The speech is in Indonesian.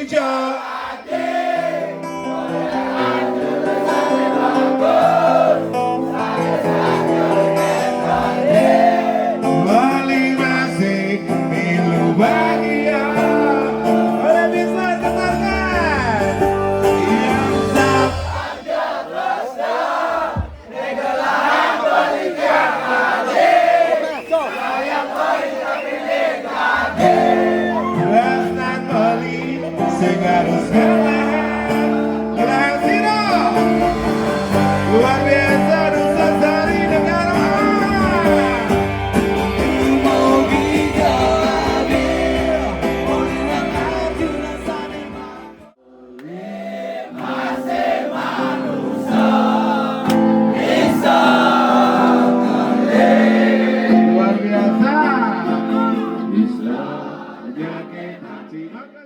hijau. Bali masih milu bahagia. Boleh bisa dengarkan. Yang tak Lesnan Bali sing harus kalah. Gilang Sino luar biasa Nusa Sari Negara. Luar biasa bisa jaga hati.